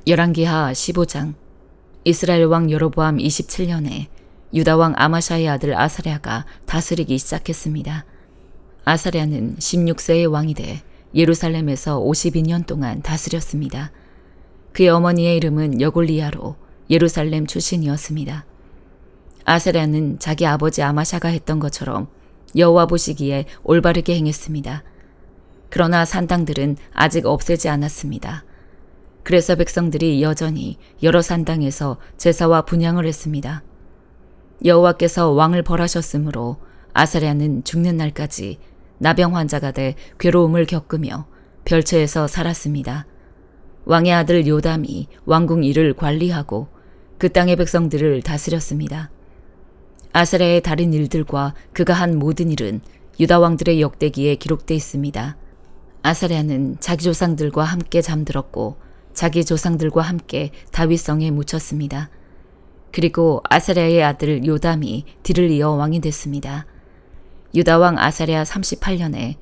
열왕기하 15장. 이스라엘 왕 여로보암 27년에 유다 왕 아마샤의 아들 아사랴가 다스리기 시작했습니다. 아사랴는 16세의 왕이 돼 예루살렘에서 52년 동안 다스렸습니다. 그의 어머니의 이름은 여골리야로 예루살렘 출신이었습니다. 아사랴는 자기 아버지 아마샤가 했던 것처럼 여호와 보시기에 올바르게 행했습니다. 그러나 산당들은 아직 없애지 않았습니다. 그래서 백성들이 여전히 여러 산당에서 제사와 분향을 했습니다. 여호와께서 왕을 벌하셨으므로 아사랴는 죽는 날까지 나병 환자가 돼 괴로움을 겪으며 별처에서 살았습니다. 왕의 아들 요담이 왕궁 일을 관리하고 그 땅의 백성들을 다스렸습니다. 아사랴의 다른 일들과 그가 한 모든 일은 유다 왕들의 역대기에 기록되어 있습니다. 아사랴는 자기 조상들과 함께 잠들었고 자기 조상들과 함께 다윗성에 묻혔습니다. 그리고 아사랴의 아들 요담이 뒤를 이어 왕이 됐습니다. 유다 왕 아사랴 38년에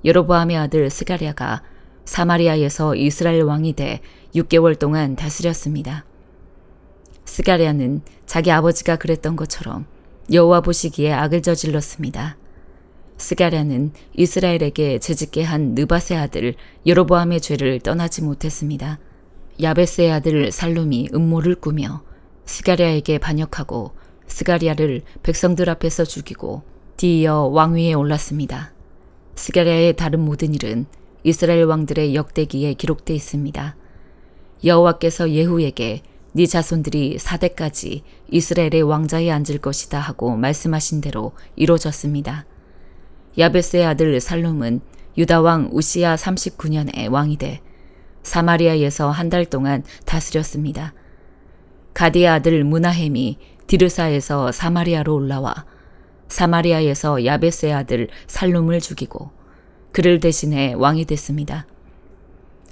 여로보암의 아들 스가랴가 사마리아에서 이스라엘 왕이 돼 6개월 동안 다스렸습니다. 스가랴는 자기 아버지가 그랬던 것처럼 여호와 보시기에 악을 저질렀습니다. 스가랴는 이스라엘에게 재짓게 한 느밧의 아들 여로보암의 죄를 떠나지 못했습니다. 야베스의 아들 살룸이 음모를 꾸며 스가랴에게 반역하고 스가랴를 백성들 앞에서 죽이고 뒤이어 왕위에 올랐습니다. 스가랴의 다른 모든 일은 이스라엘 왕들의 역대기에 기록되어 있습니다. 여호와께서 예후에게 네 자손들이 4대까지 이스라엘의 왕자에 앉을 것이다 하고 말씀하신 대로 이루어졌습니다. 야베스의 아들 살룸은 유다 왕 우시야 39년에 왕이 돼 사마리아에서 한 달 동안 다스렸습니다. 가디의 아들 무나헴이 디르사에서 사마리아로 올라와 사마리아에서 야베스의 아들 살룸을 죽이고 그를 대신해 왕이 됐습니다.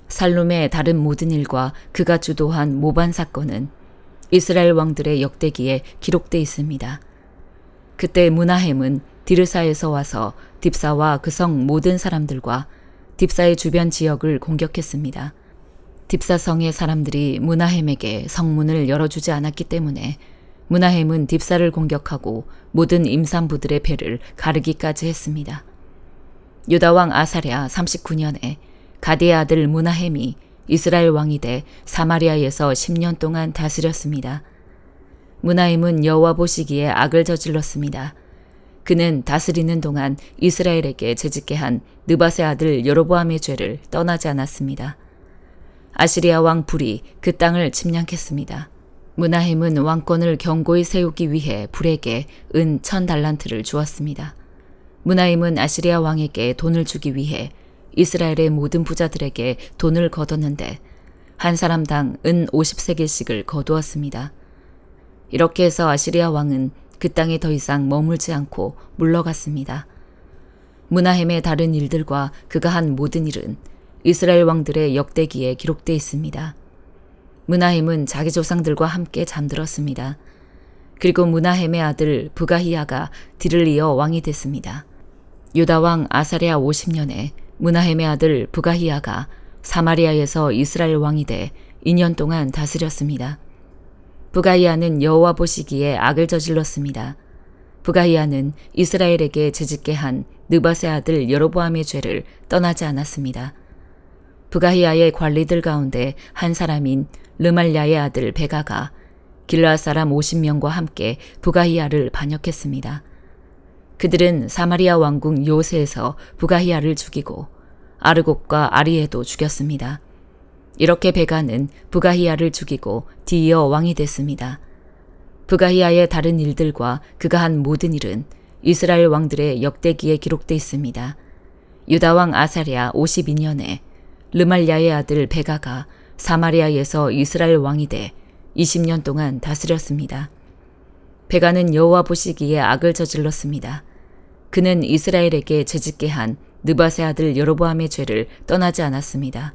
살룸의 다른 모든 일과 그가 주도한 모반 사건은 이스라엘 왕들의 역대기에 기록되어 있습니다. 그때 무나헴은 디르사에서 와서 딥사와 그 성 모든 사람들과 딥사의 주변 지역을 공격했습니다. 딥사 성의 사람들이 무나헴에게 성문을 열어주지 않았기 때문에 무나헴은 딥사를 공격하고 모든 임산부들의 배를 가르기까지 했습니다. 유다 왕 아사랴 39년에 가디의 아들 무나헴이 이스라엘 왕이 돼 사마리아에서 10년 동안 다스렸습니다. 무나헴은 여호와 보시기에 악을 저질렀습니다. 그는 다스리는 동안 이스라엘에게 재짓게 한 느밧의 아들 여로보암의 죄를 떠나지 않았습니다. 아시리아 왕 불이 그 땅을 침략했습니다. 무나헴은 왕권을 견고히 세우기 위해 불에게 은 1000달란트를 주었습니다. 무나헴은 아시리아 왕에게 돈을 주기 위해 이스라엘의 모든 부자들에게 돈을 거뒀는데 한 사람당 은 50세겔씩을 거두었습니다. 이렇게 해서 아시리아 왕은 그 땅에 더 이상 머물지 않고 물러갔습니다. 무나헴의 다른 일들과 그가 한 모든 일은 이스라엘 왕들의 역대기에 기록되어 있습니다. 무나헴은 자기 조상들과 함께 잠들었습니다. 그리고 무나헴의 아들 부가히야가 뒤를 이어 왕이 됐습니다. 유다 왕 아사랴 50년에 무나헴의 아들 부가히야가 사마리아에서 이스라엘 왕이 돼 2년 동안 다스렸습니다. 부가히야는 여호와 보시기에 악을 저질렀습니다. 부가히야는 이스라엘에게 재짓게 한 느밧의 아들 여로보암의 죄를 떠나지 않았습니다. 부가히야의 관리들 가운데 한 사람인 르말랴의 아들 베가가 길르앗 사람 50명과 함께 부가히야를 반역했습니다. 그들은 사마리아 왕궁 요새에서 부가히야를 죽이고 아르곡과 아리에도 죽였습니다. 이렇게 베가는 부가히야를 죽이고 뒤이어 왕이 됐습니다. 부가히야의 다른 일들과 그가 한 모든 일은 이스라엘 왕들의 역대기에 기록되어 있습니다. 유다 왕 아사랴 52년에 르말랴의 아들 베가가 사마리아에서 이스라엘 왕이 돼 20년 동안 다스렸습니다. 베가는 여호와 보시기에 악을 저질렀습니다. 그는 이스라엘에게 재짓게 한 느밧의 아들 여로보암의 죄를 떠나지 않았습니다.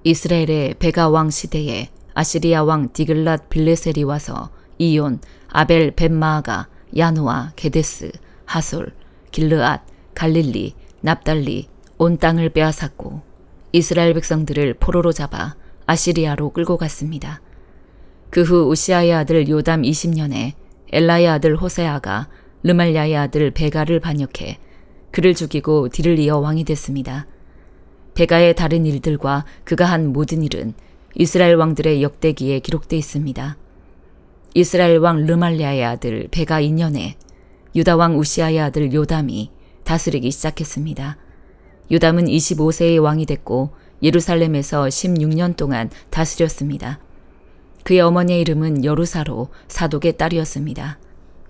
이스라엘의 베가 왕 시대에 아시리아 왕 디글랏 빌레셀이 와서 이온, 아벨 벳마아가, 야노아, 게데스, 하솔, 길르앗, 갈릴리, 납달리 온 땅을 빼앗았고 이스라엘 백성들을 포로로 잡아 아시리아로 끌고 갔습니다. 그 후 우시아의 아들 요담 20년에 엘라의 아들 호세아가 르말랴의 아들 베가를 반역해 그를 죽이고 뒤를 이어 왕이 됐습니다. 베가의 다른 일들과 그가 한 모든 일은 이스라엘 왕들의 역대기에 기록되어 있습니다. 이스라엘 왕 르말랴의 아들 베가 2년에 유다 왕 우시아의 아들 요담이 다스리기 시작했습니다. 요담은 25세의 왕이 됐고 예루살렘에서 16년 동안 다스렸습니다. 그의 어머니의 이름은 여루사로 사독의 딸이었습니다.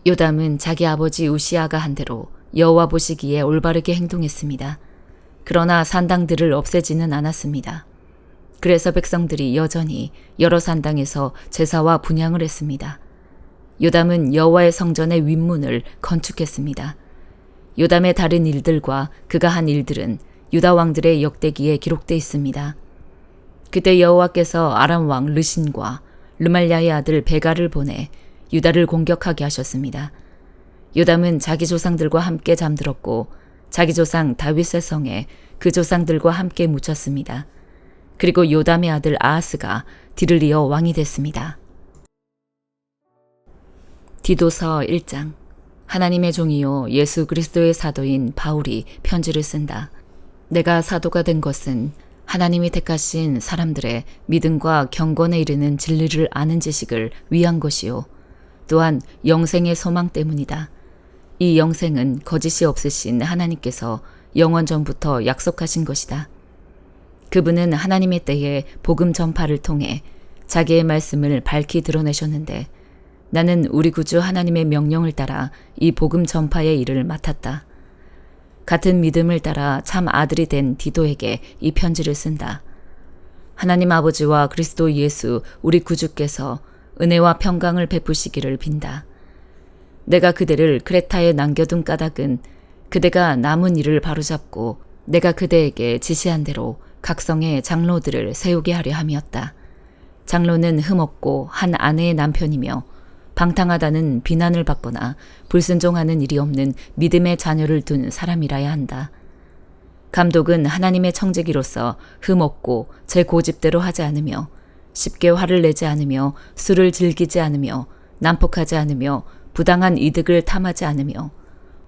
요담은 자기 아버지 우시아가 한 대로 여호와 보시기에 올바르게 행동했습니다. 그러나 산당들을 없애지는 않았습니다. 그래서 백성들이 여전히 여러 산당에서 제사와 분향을 했습니다. 요담은 여호와의 성전의 윗문을 건축했습니다. 요담의 다른 일들과 그가 한 일들은 유다 왕들의 역대기에 기록되어 있습니다. 그때 여호와께서 아람 왕 르신과 르말랴의 아들 베가를 보내 유다를 공격하게 하셨습니다. 요담은 자기 조상들과 함께 잠들었고 자기 조상 다윗의 성에 그 조상들과 함께 묻혔습니다. 그리고 요담의 아들 아하스가 뒤를 이어 왕이 됐습니다. 디도서 1장. 하나님의 종이요 예수 그리스도의 사도인 바울이 편지를 쓴다. 내가 사도가 된 것은 하나님이 택하신 사람들의 믿음과 경건에 이르는 진리를 아는 지식을 위한 것이요 또한 영생의 소망 때문이다. 이 영생은 거짓이 없으신 하나님께서 영원 전부터 약속하신 것이다. 그분은 하나님의 때에 복음 전파를 통해 자기의 말씀을 밝히 드러내셨는데 나는 우리 구주 하나님의 명령을 따라 이 복음 전파의 일을 맡았다. 같은 믿음을 따라 참 아들이 된 디도에게 이 편지를 쓴다. 하나님 아버지와 그리스도 예수 우리 구주께서 은혜와 평강을 베푸시기를 빈다. 내가 그대를 크레타에 남겨둔 까닭은 그대가 남은 일을 바로잡고 내가 그대에게 지시한 대로 각성의 장로들을 세우게 하려 함이었다. 장로는 흠없고 한 아내의 남편이며 방탕하다는 비난을 받거나 불순종하는 일이 없는 믿음의 자녀를 둔 사람이라야 한다. 감독은 하나님의 청지기로서 흠없고 제 고집대로 하지 않으며 쉽게 화를 내지 않으며 술을 즐기지 않으며 난폭하지 않으며 부당한 이득을 탐하지 않으며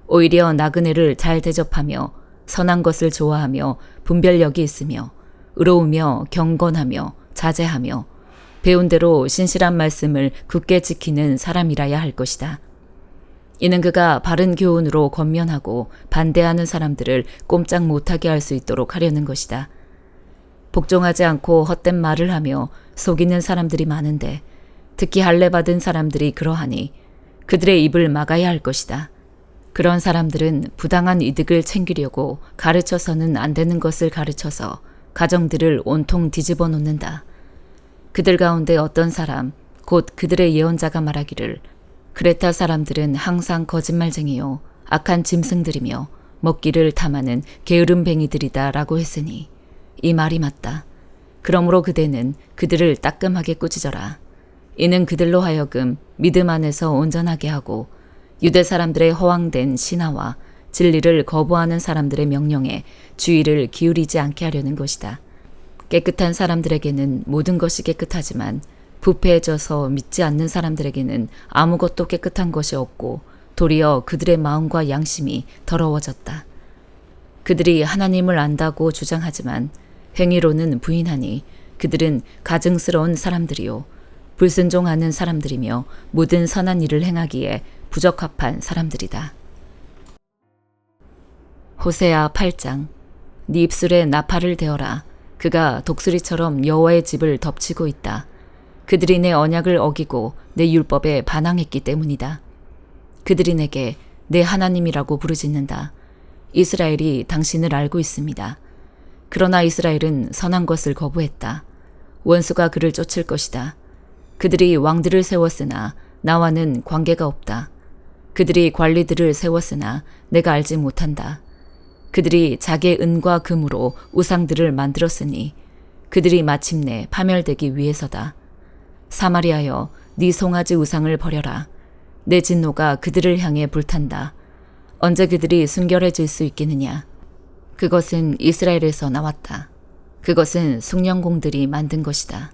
오히려 나그네를 잘 대접하며 선한 것을 좋아하며 분별력이 있으며 의로우며 경건하며 자제하며 배운 대로 신실한 말씀을 굳게 지키는 사람이라야 할 것이다. 이는 그가 바른 교훈으로 권면하고 반대하는 사람들을 꼼짝 못하게 할 수 있도록 하려는 것이다. 복종하지 않고 헛된 말을 하며 속이는 사람들이 많은데 특히 할례받은 사람들이 그러하니 그들의 입을 막아야 할 것이다. 그런 사람들은 부당한 이득을 챙기려고 가르쳐서는 안 되는 것을 가르쳐서 가정들을 온통 뒤집어 놓는다. 그들 가운데 어떤 사람, 곧 그들의 예언자가 말하기를 크레타 사람들은 항상 거짓말쟁이요 악한 짐승들이며 먹기를 탐하는 게으름뱅이들이다 라고 했으니 이 말이 맞다. 그러므로 그대는 그들을 따끔하게 꾸짖어라. 이는 그들로 하여금 믿음 안에서 온전하게 하고 유대 사람들의 허황된 신화와 진리를 거부하는 사람들의 명령에 주의를 기울이지 않게 하려는 것이다. 깨끗한 사람들에게는 모든 것이 깨끗하지만 부패해져서 믿지 않는 사람들에게는 아무것도 깨끗한 것이 없고 도리어 그들의 마음과 양심이 더러워졌다. 그들이 하나님을 안다고 주장하지만 행위로는 부인하니 그들은 가증스러운 사람들이요 불순종하는 사람들이며 모든 선한 일을 행하기에 부적합한 사람들이다. 호세아 8장. 네 입술에 나팔을 대어라. 그가 독수리처럼 여호와의 집을 덮치고 있다. 그들이 내 언약을 어기고 내 율법에 반항했기 때문이다. 그들이 내게 내 하나님이라고 부르짖는다. 이스라엘이 당신을 알고 있습니다. 그러나 이스라엘은 선한 것을 거부했다. 원수가 그를 쫓을 것이다. 그들이 왕들을 세웠으나 나와는 관계가 없다. 그들이 관리들을 세웠으나 내가 알지 못한다. 그들이 자기의 은과 금으로 우상들을 만들었으니 그들이 마침내 파멸되기 위해서다. 사마리아여, 네 송아지 우상을 버려라. 내 진노가 그들을 향해 불탄다. 언제 그들이 순결해질 수 있겠느냐? 그것은 이스라엘에서 나왔다. 그것은 숭령공들이 만든 것이다.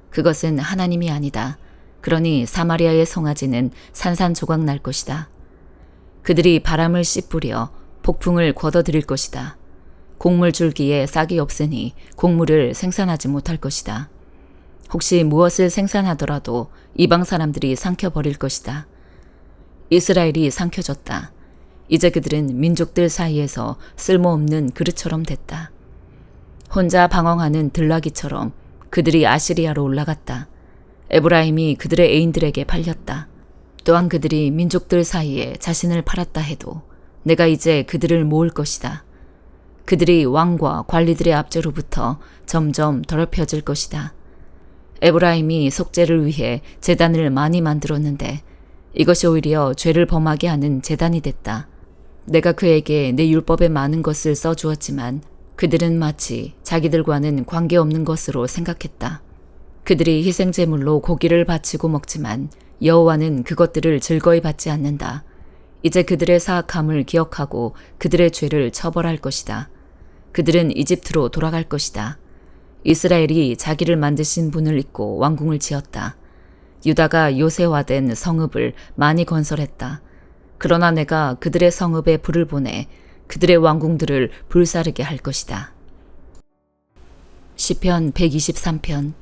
그것은 하나님이 아니다. 그러니 사마리아의 송아지는 산산조각 날 것이다. 그들이 바람을 씨뿌려 폭풍을 걷어들일 것이다. 곡물 줄기에 싹이 없으니 곡물을 생산하지 못할 것이다. 혹시 무엇을 생산하더라도 이방 사람들이 삼켜버릴 것이다. 이스라엘이 삼켜졌다. 이제 그들은 민족들 사이에서 쓸모없는 그릇처럼 됐다. 혼자 방황하는 들나귀처럼 그들이 아시리아로 올라갔다. 에브라임이 그들의 애인들에게 팔렸다. 또한 그들이 민족들 사이에 자신을 팔았다 해도 내가 이제 그들을 모을 것이다. 그들이 왕과 관리들의 앞제로부터 점점 더럽혀질 것이다. 에브라임이 속죄를 위해 제단을 많이 만들었는데 이것이 오히려 죄를 범하게 하는 제단이 됐다. 내가 그에게 내 율법에 많은 것을 써주었지만 그들은 마치 자기들과는 관계없는 것으로 생각했다. 그들이 희생제물로 고기를 바치고 먹지만 여호와는 그것들을 즐거이 받지 않는다. 이제 그들의 사악함을 기억하고 그들의 죄를 처벌할 것이다. 그들은 이집트로 돌아갈 것이다. 이스라엘이 자기를 만드신 분을 잊고 왕궁을 지었다. 유다가 요새화된 성읍을 많이 건설했다. 그러나 내가 그들의 성읍에 불을 보내 그들의 왕궁들을 불사르게 할 것이다. 시편 123편.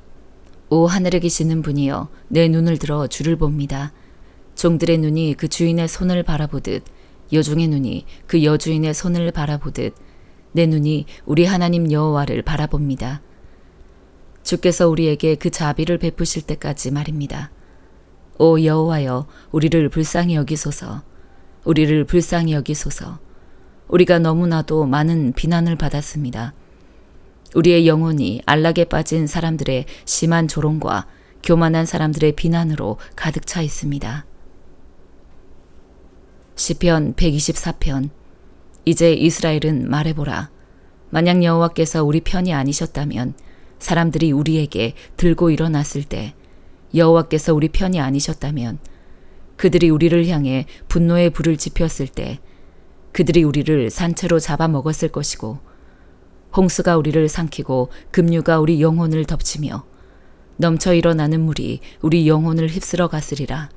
오 하늘에 계시는 분이여 내 눈을 들어 주를 봅니다. 종들의 눈이 그 주인의 손을 바라보듯 여종의 눈이 그 여주인의 손을 바라보듯 내 눈이 우리 하나님 여호와를 바라봅니다. 주께서 우리에게 그 자비를 베푸실 때까지 말입니다. 오 여호와여 우리를 불쌍히 여기소서. 우리를 불쌍히 여기소서. 우리가 너무나도 많은 비난을 받았습니다. 우리의 영혼이 안락에 빠진 사람들의 심한 조롱과 교만한 사람들의 비난으로 가득 차 있습니다. 시편 124편. 이제 이스라엘은 말해보라. 만약 여호와께서 우리 편이 아니셨다면 사람들이 우리에게 들고 일어났을 때 여호와께서 우리 편이 아니셨다면 그들이 우리를 향해 분노의 불을 지폈을 때 그들이 우리를 산채로 잡아먹었을 것이고 홍수가 우리를 삼키고 급류가 우리 영혼을 덮치며 넘쳐 일어나는 물이 우리 영혼을 휩쓸어 갔으리라.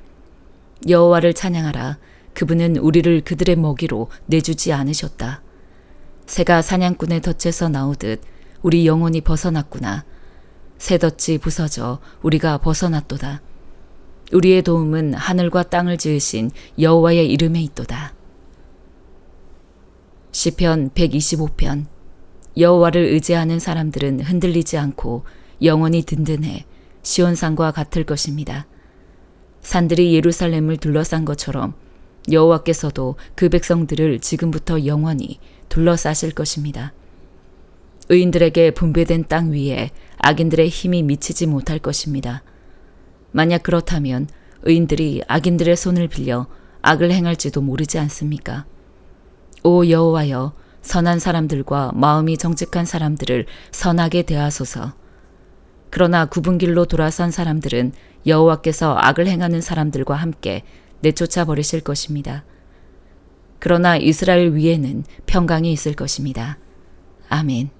여호와를 찬양하라. 그분은 우리를 그들의 먹이로 내주지 않으셨다. 새가 사냥꾼의 덫에서 나오듯 우리 영혼이 벗어났구나. 새 덫이 부서져 우리가 벗어났도다. 우리의 도움은 하늘과 땅을 지으신 여호와의 이름에 있도다. 시편 125편. 여호와를 의지하는 사람들은 흔들리지 않고 영원히 든든해 시온산과 같을 것입니다. 산들이 예루살렘을 둘러싼 것처럼 여호와께서도 그 백성들을 지금부터 영원히 둘러싸실 것입니다. 의인들에게 분배된 땅 위에 악인들의 힘이 미치지 못할 것입니다. 만약 그렇다면 의인들이 악인들의 손을 빌려 악을 행할지도 모르지 않습니까? 오 여호와여 선한 사람들과 마음이 정직한 사람들을 선하게 대하소서. 그러나 굽은 길로 돌아선 사람들은 여호와께서 악을 행하는 사람들과 함께 내쫓아 버리실 것입니다. 그러나 이스라엘 위에는 평강이 있을 것입니다. 아멘.